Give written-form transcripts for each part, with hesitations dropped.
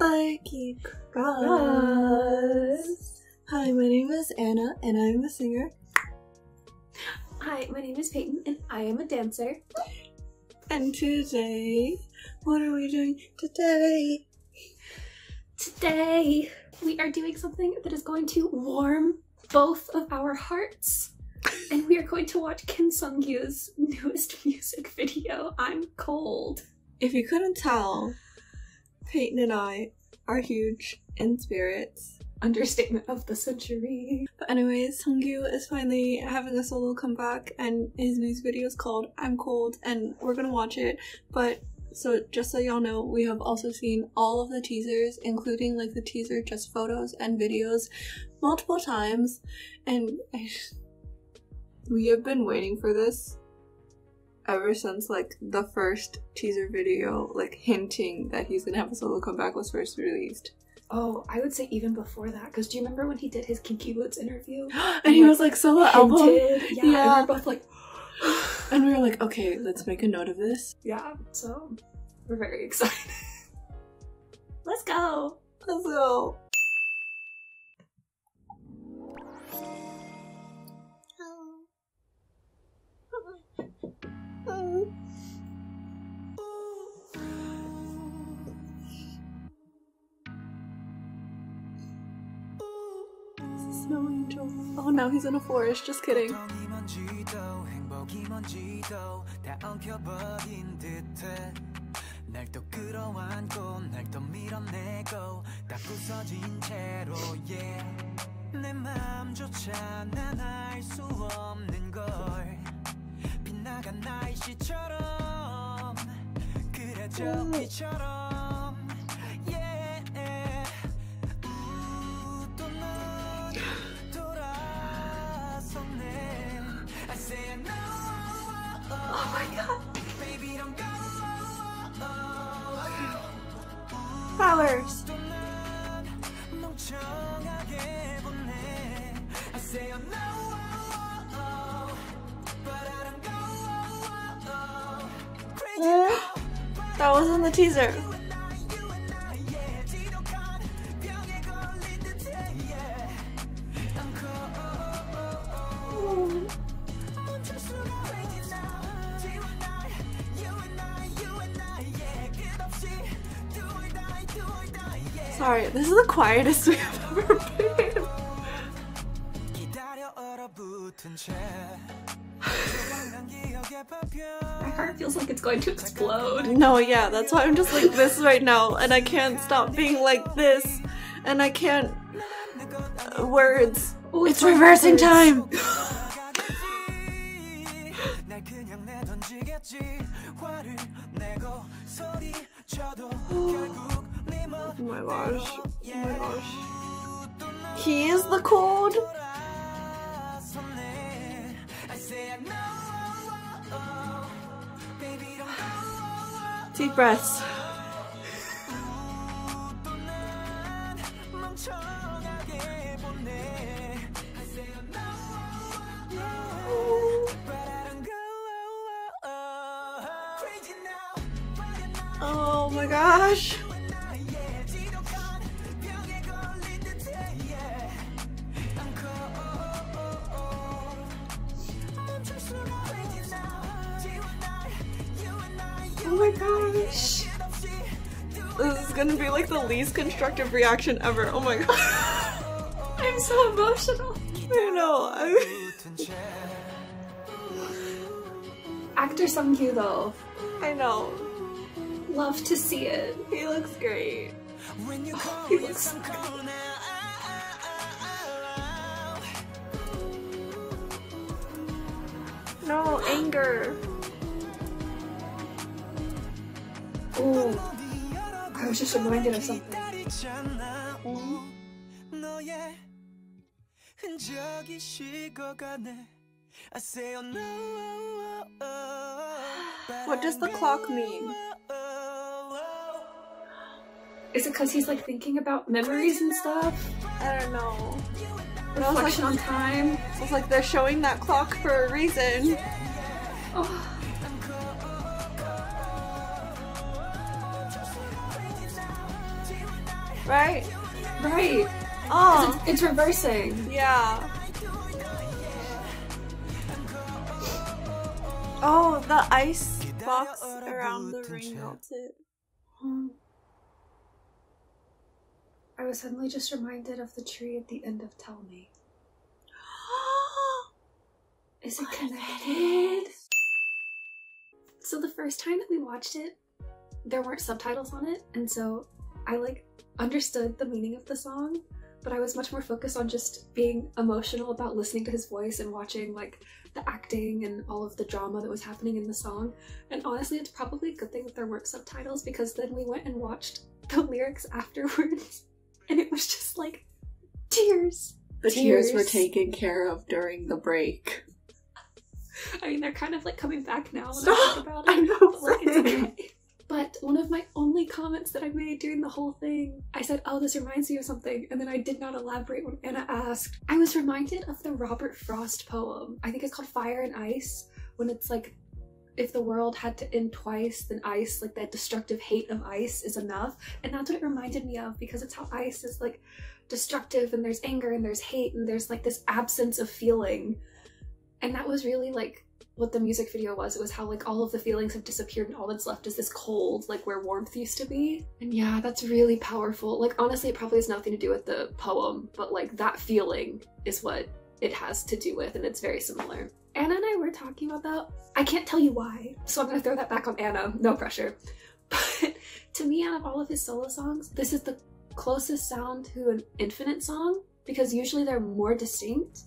Spiky Cross. Hi, my name is Anna and I'm a singer. Hi, my name is Peyton and I am a dancer. And today, what are we doing today? Today, we are doing something that is going to warm both of our hearts. And we are going to watch Kim Sunggyu's newest music video, I'm Cold. If you couldn't tell, Peyton and I are huge Inspirits. Understatement of the century. But anyways, sunggyu is finally having a solo comeback and his music video is called I'm Cold and we're gonna watch it. But so just so y'all know, we have also seen all of the teasers, including like the teaser just photos and videos multiple times, and we have been waiting for this ever since like the first teaser video, like hinting that he's gonna have a solo comeback, was first released. Oh, I would say even before that, because do you remember when he did his Kinky Boots interview? And he was like, solo album? Yeah, and we were both like and we were like, okay, let's make a note of this. Yeah, so we're very excited. Let's go! Let's go! Snow angel. Oh, now he's in a forest. Just kidding. Oh my god. Flowers. That was in the teaser. Sorry, this is the quietest we have ever been. My heart feels like it's going to explode. No, yeah, that's why I'm just like this right now, and I can't stop being like this, and I can't. Words. Oh, it's reversing time! Oh my gosh. Oh my gosh. He is the cold? Deep breaths. Oh my gosh. Oh my gosh. This is gonna be like the least constructive reaction ever. Oh my god. I'm so emotional. I know. Actor Sunggyu though. I know. Love to see it. He looks great. Oh, he looks so good. No, anger. Oh, I was just reminded of something. What does the clock mean? Is it because he's like thinking about memories and stuff? I don't know. Reflection on time. It's like they're showing that clock for a reason. Oh. Right? Right. Oh. It's reversing. Yeah. Oh, the ice box around the ring melted. I was suddenly just reminded of the tree at the end of Tell Me. Is it connected? So the first time that we watched it, there weren't subtitles on it, and so I like understood the meaning of the song, but I was much more focused on just being emotional about listening to his voice and watching like the acting and all of the drama that was happening in the song. And honestly, it's probably a good thing that there weren't subtitles, because then we went and watched the lyrics afterwards and it was just like tears. The tears were taken care of during the break. I mean, they're kind of like coming back now when I think about it. I know, but, like, it's okay. But one of my only comments that I made during the whole thing, I said, oh, this reminds me of something, and then I did not elaborate when Anna asked. I was reminded of the Robert Frost poem. I think it's called Fire and Ice, when it's like, if the world had to end twice, then ice, like that destructive hate of ice is enough. And that's what it reminded me of, because it's how ice is like destructive, and there's anger and there's hate and there's like this absence of feeling. And that was really like what the music video was. It was how like all of the feelings have disappeared and all that's left is this cold, like where warmth used to be. And yeah, that's really powerful. Like honestly, it probably has nothing to do with the poem, but like that feeling is what it has to do with, and it's very similar. Anna and I were talking about that. I can't tell you why, so I'm gonna throw that back on Anna, no pressure. But to me, out of all of his solo songs, this is the closest sound to an Infinite song, because usually they're more distinct.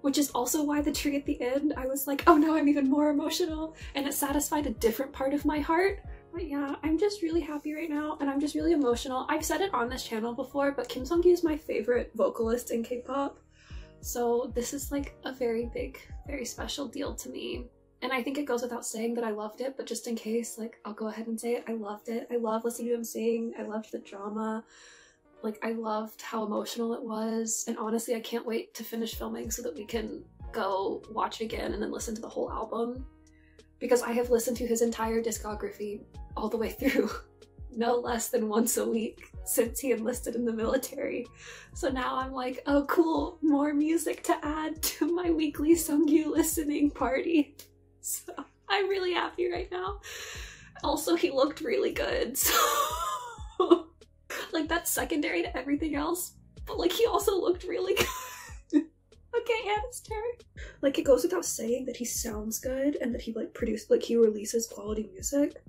Which is also why the tree at the end, I was like, oh no, I'm even more emotional, and it satisfied a different part of my heart. But yeah, I'm just really happy right now, and I'm just really emotional. I've said it on this channel before, but Kim Sunggyu is my favorite vocalist in K-pop. So this is like a very big, very special deal to me. And I think it goes without saying that I loved it, but just in case, like, I'll go ahead and say it. I loved it. I love listening to him sing. I loved the drama. Like, I loved how emotional it was, and honestly, I can't wait to finish filming so that we can go watch it again and then listen to the whole album. Because I have listened to his entire discography all the way through, no less than once a week since he enlisted in the military. So now I'm like, oh cool, more music to add to my weekly Sunggyu listening party. So I'm really happy right now. Also, he looked really good, so... Like, that's secondary to everything else, but like he also looked really good. Okay, Anna's turn. Like, it goes without saying that he sounds good and that he like he releases quality music.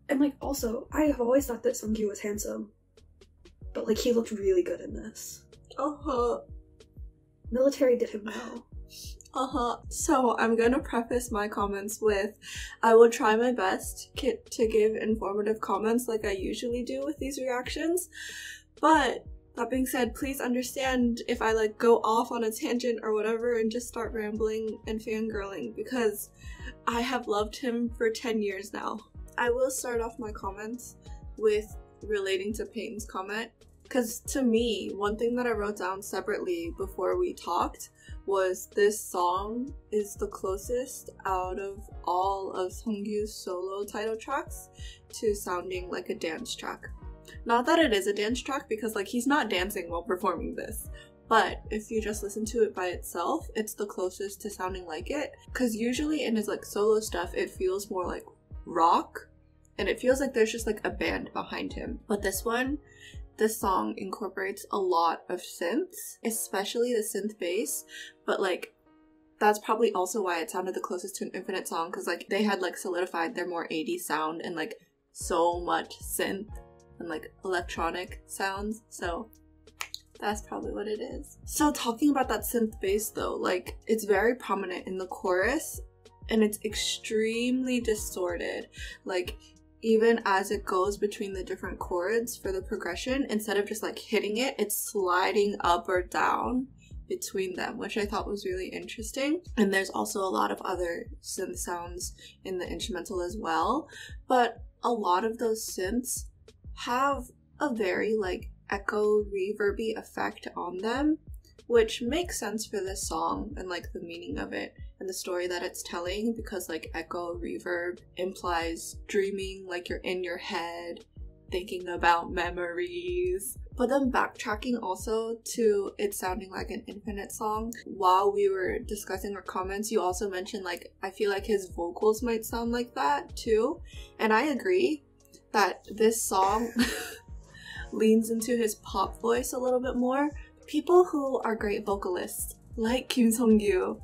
And like, also, I have always thought that Sunggyu was handsome, but like he looked really good in this. Military did him well. So I'm gonna preface my comments with, I will try my best to give informative comments like I usually do with these reactions, but that being said, please understand if I like go off on a tangent or whatever and just start rambling and fangirling, because I have loved him for 10 years now. I will start off my comments with relating to Peyton's comment, because to me, one thing that I wrote down separately before we talked was this song is the closest out of all of Sunggyu's solo title tracks to sounding like a dance track. Not that it is a dance track, because like he's not dancing while performing this, but if you just listen to it by itself, it's the closest to sounding like it. Because usually in his like solo stuff, it feels more like rock, and it feels like there's just like a band behind him. But this song incorporates a lot of synths, especially the synth bass, but like that's probably also why it sounded the closest to an Infinite song, because like they had like solidified their more 80s sound and like so much synth and like electronic sounds, so that's probably what it is. So talking about that synth bass though, like it's very prominent in the chorus and it's extremely distorted. Like even as it goes between the different chords for the progression, instead of just like hitting it, it's sliding up or down between them, which I thought was really interesting. And there's also a lot of other synth sounds in the instrumental as well, but a lot of those synths have a very like echo reverby effect on them, which makes sense for this song and like the meaning of it and the story that it's telling, because like echo reverb implies dreaming, like you're in your head thinking about memories. But then backtracking also to it sounding like an Infinite song, while we were discussing our comments, you also mentioned like, I feel like his vocals might sound like that too. And I agree that this song leans into his pop voice a little bit more. People who are great vocalists, like Kim Sunggyu,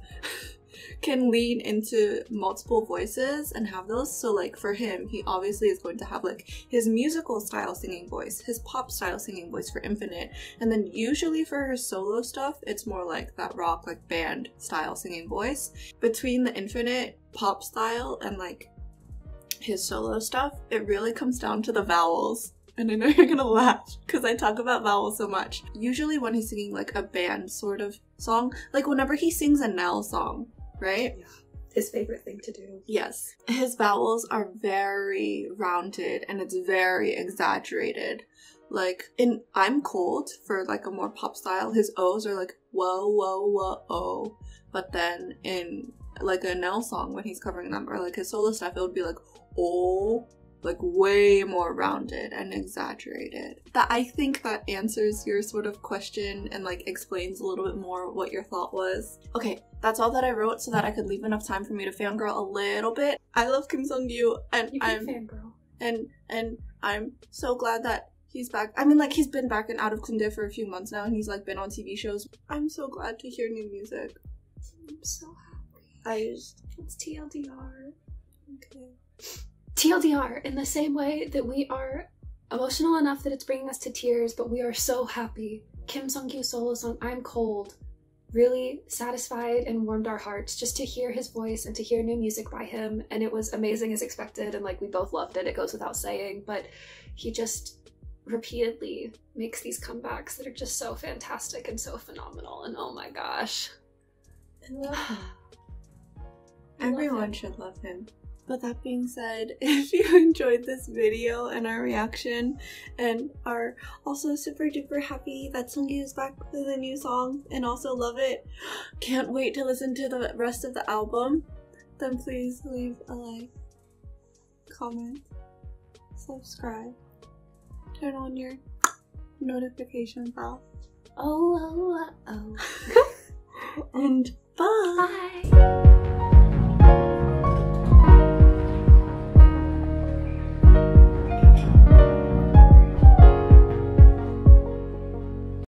can lean into multiple voices and have those. So like for him, he obviously is going to have like his musical style singing voice, his pop style singing voice for Infinite, and then usually for her solo stuff, it's more like that rock, like band style singing voice. Between the Infinite pop style and like his solo stuff, it really comes down to the vowels. And I know you're gonna laugh because I talk about vowels so much. Usually when he's singing like a band sort of song, like whenever he sings a Nell song, right? Yeah. His favorite thing to do. Yes. His vowels are very rounded and it's very exaggerated. Like in I'm Cold, for like a more pop style, his O's are like whoa, whoa, whoa, oh. But then in like a Nell song, when he's covering them, or like his solo stuff, it would be like oh, like way more rounded and exaggerated. That I think that answers your sort of question and like explains a little bit more what your thought was. Okay, that's all that I wrote so that I could leave enough time for me to fangirl a little bit. I love Kim Sunggyu and I'm fangirl. And I'm so glad that he's back. I mean, like, he's been back and out of Kunde for a few months now and he's like been on TV shows. I'm so glad to hear new music. I'm so happy. It's TLDR. Okay. TLDR, in the same way that we are emotional enough that it's bringing us to tears, but we are so happy. Kim Sunggyu solo song I'm Cold really satisfied and warmed our hearts just to hear his voice and to hear new music by him, and it was amazing as expected, and like we both loved it. It goes without saying, but he just repeatedly makes these comebacks that are just so fantastic and so phenomenal, and oh my gosh. I love him. Everyone should love him. But that being said, if you enjoyed this video and our reaction and are also super duper happy that Sunggyu is back with a new song and also love it, can't wait to listen to the rest of the album, then please leave a like, comment, subscribe, turn on your notification bell. Oh. And bye! Bye!